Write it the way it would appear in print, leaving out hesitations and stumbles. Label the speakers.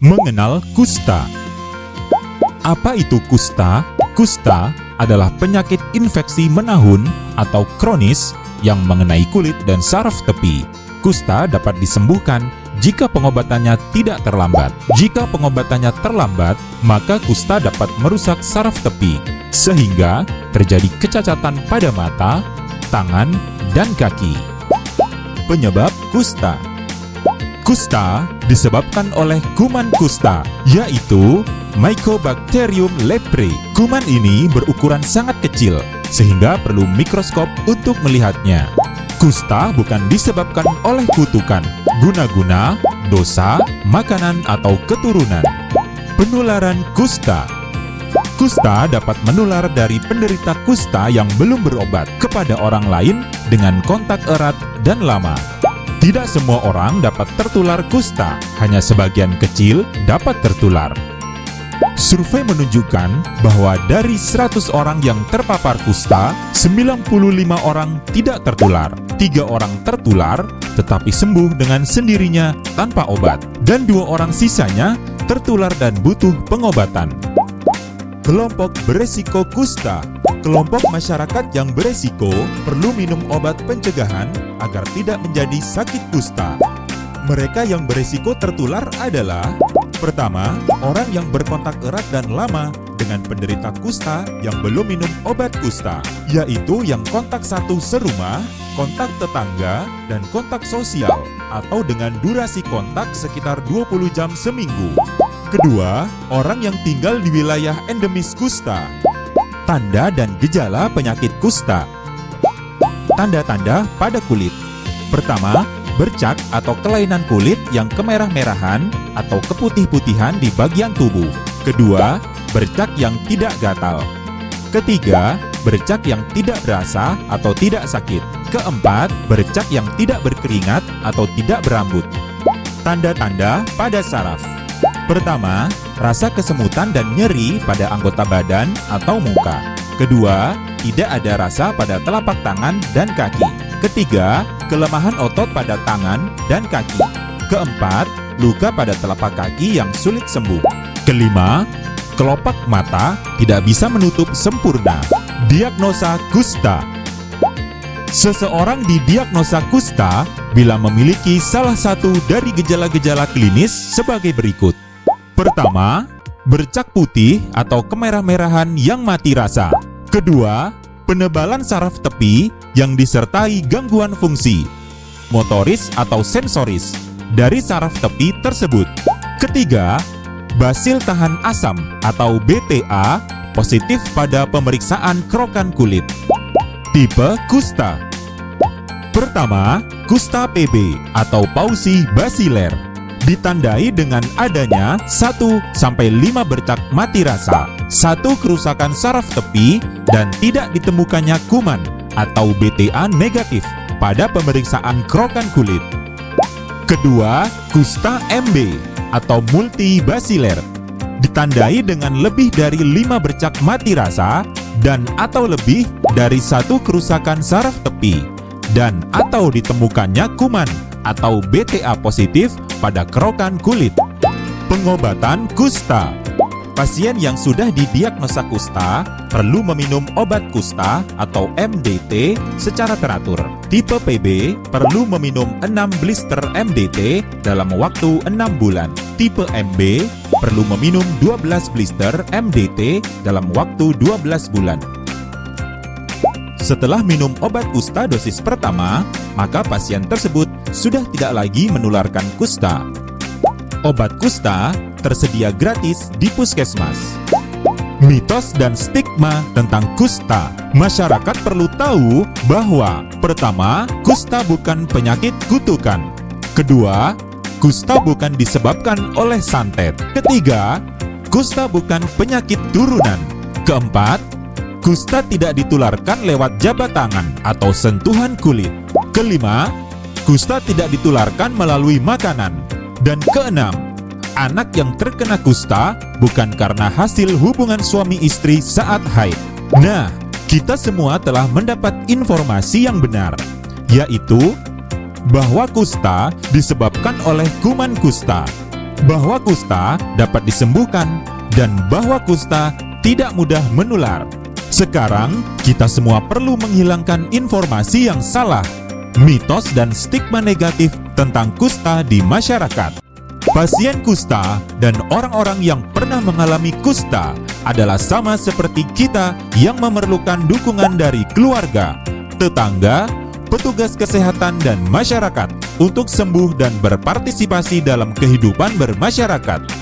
Speaker 1: Mengenal kusta. Apa itu kusta? Kusta adalah penyakit infeksi menahun atau kronis yang mengenai kulit dan saraf tepi. Kusta dapat disembuhkan jika pengobatannya tidak terlambat. Jika pengobatannya terlambat, maka kusta dapat merusak saraf tepi, sehingga terjadi kecacatan pada mata, tangan, dan kaki. Penyebab kusta. Kusta disebabkan oleh kuman kusta, yaitu Mycobacterium leprae. Kuman ini berukuran sangat kecil, sehingga perlu mikroskop untuk melihatnya. Kusta bukan disebabkan oleh kutukan, guna-guna, dosa, makanan, atau keturunan. Penularan kusta. Kusta dapat menular dari penderita kusta yang belum berobat kepada orang lain dengan kontak erat dan lama. Tidak semua orang dapat tertular kusta, hanya sebagian kecil dapat tertular. Survei menunjukkan bahwa dari 100 orang yang terpapar kusta, 95 orang tidak tertular. 3 orang tertular tetapi sembuh dengan sendirinya tanpa obat, dan 2 orang sisanya tertular dan butuh pengobatan. Kelompok beresiko kusta. Kelompok masyarakat yang beresiko perlu minum obat pencegahan agar tidak menjadi sakit kusta. Mereka yang beresiko tertular adalah: pertama, orang yang berkontak erat dan lama dengan penderita kusta yang belum minum obat kusta, yaitu yang kontak satu serumah, kontak tetangga, dan kontak sosial, atau dengan durasi kontak sekitar 20 jam seminggu. Kedua, orang yang tinggal di wilayah endemis kusta. Tanda dan gejala penyakit kusta. Tanda-tanda pada kulit. Pertama, bercak atau kelainan kulit yang kemerah-merahan atau keputih-putihan di bagian tubuh. Kedua, bercak yang tidak gatal. Ketiga, bercak yang tidak berasa atau tidak sakit. Keempat, bercak yang tidak berkeringat atau tidak berambut. Tanda-tanda pada saraf. Pertama, rasa kesemutan dan nyeri pada anggota badan atau muka. Kedua, tidak ada rasa pada telapak tangan dan kaki. Ketiga, kelemahan otot pada tangan dan kaki. Keempat, luka pada telapak kaki yang sulit sembuh. Kelima, kelopak mata tidak bisa menutup sempurna. Diagnosa kusta. Seseorang didiagnosa kusta bila memiliki salah satu dari gejala-gejala klinis sebagai berikut. Pertama, bercak putih atau kemerah-merahan yang mati rasa. Kedua, penebalan saraf tepi yang disertai gangguan fungsi motoris atau sensoris dari saraf tepi tersebut. Ketiga, basil tahan asam atau BTA positif pada pemeriksaan kerokan kulit. Tipe kusta. Pertama, kusta PB atau pausi basiler, ditandai dengan adanya 1-5 bercak mati rasa, 1 kerusakan saraf tepi, dan tidak ditemukannya kuman atau BTA negatif pada pemeriksaan kerokan kulit. Kedua, kusta MB atau multibasiler, ditandai dengan lebih dari 5 bercak mati rasa dan atau lebih dari 1 kerusakan saraf tepi, dan atau ditemukannya kuman atau BTA positif pada kerokan kulit. Pengobatan kusta. Pasien yang sudah didiagnosa kusta perlu meminum obat kusta atau MDT secara teratur. Tipe PB perlu meminum 6 blister MDT dalam waktu 6 bulan. Tipe MB perlu meminum 12 blister MDT dalam waktu 12 bulan. Setelah minum obat kusta dosis pertama, maka pasien tersebut sudah tidak lagi menularkan kusta. Obat kusta tersedia gratis di puskesmas. Mitos dan stigma tentang kusta. Masyarakat perlu tahu bahwa pertama, kusta bukan penyakit kutukan. Kedua, kusta bukan disebabkan oleh santet. Ketiga, kusta bukan penyakit turunan. Keempat, kusta tidak ditularkan lewat jabat tangan atau sentuhan kulit. Kelima, kusta tidak ditularkan melalui makanan. Dan keenam, anak yang terkena kusta bukan karena hasil hubungan suami istri saat haid. Nah, kita semua telah mendapat informasi yang benar, yaitu bahwa kusta disebabkan oleh kuman kusta. bahwa kusta dapat disembuhkan dan bahwa kusta tidak mudah menular. Sekarang, kita semua perlu menghilangkan informasi yang salah, mitos dan stigma negatif tentang kusta di masyarakat. Pasien kusta dan orang-orang yang pernah mengalami kusta adalah sama seperti kita yang memerlukan dukungan dari keluarga, tetangga, petugas kesehatan dan masyarakat untuk sembuh dan berpartisipasi dalam kehidupan bermasyarakat.